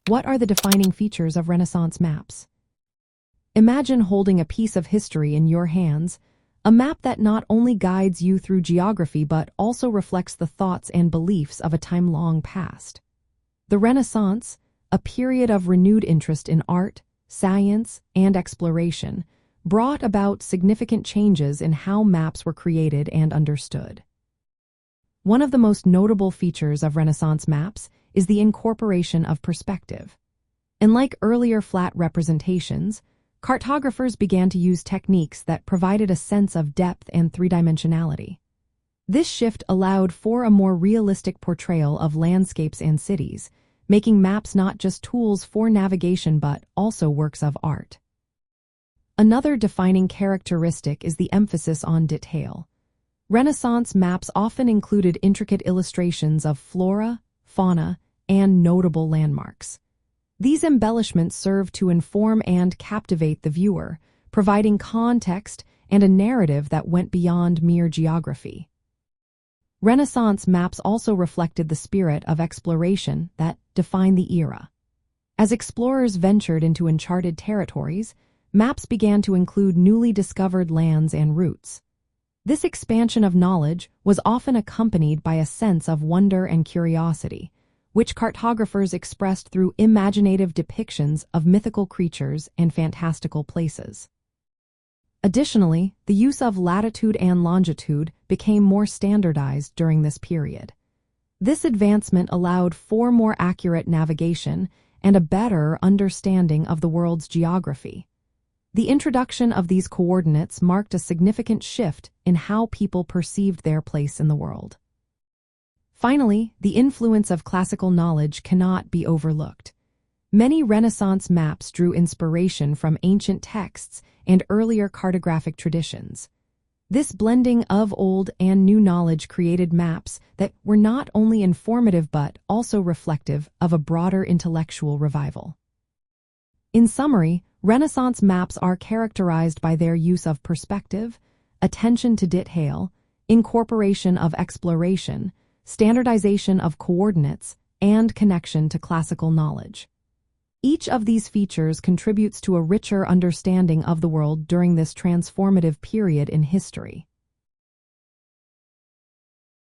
What are the defining features of Renaissance maps? Imagine holding a piece of history in your hands, a map that not only guides you through geography but also reflects the thoughts and beliefs of a time long past. The Renaissance, a period of renewed interest in art, science, and exploration, brought about significant changes in how maps were created and understood. One of the most notable features of Renaissance maps is the incorporation of perspective. Unlike earlier flat representations, cartographers began to use techniques that provided a sense of depth and three-dimensionality. This shift allowed for a more realistic portrayal of landscapes and cities, making maps not just tools for navigation but also works of art. Another defining characteristic is the emphasis on detail. Renaissance maps often included intricate illustrations of flora, fauna, and notable landmarks. These embellishments serve to inform and captivate the viewer, providing context and a narrative that went beyond mere geography. Renaissance maps also reflected the spirit of exploration that defined the era. As explorers ventured into uncharted territories, maps began to include newly discovered lands and routes. This expansion of knowledge was often accompanied by a sense of wonder and curiosity, which cartographers expressed through imaginative depictions of mythical creatures and fantastical places. Additionally, the use of latitude and longitude became more standardized during this period. This advancement allowed for more accurate navigation and a better understanding of the world's geography. The introduction of these coordinates marked a significant shift in how people perceived their place in the world. Finally, the influence of classical knowledge cannot be overlooked. Many Renaissance maps drew inspiration from ancient texts and earlier cartographic traditions. This blending of old and new knowledge created maps that were not only informative but also reflective of a broader intellectual revival. In summary, Renaissance maps are characterized by their use of perspective, attention to detail, incorporation of exploration, standardization of coordinates, and connection to classical knowledge. Each of these features contributes to a richer understanding of the world during this transformative period in history.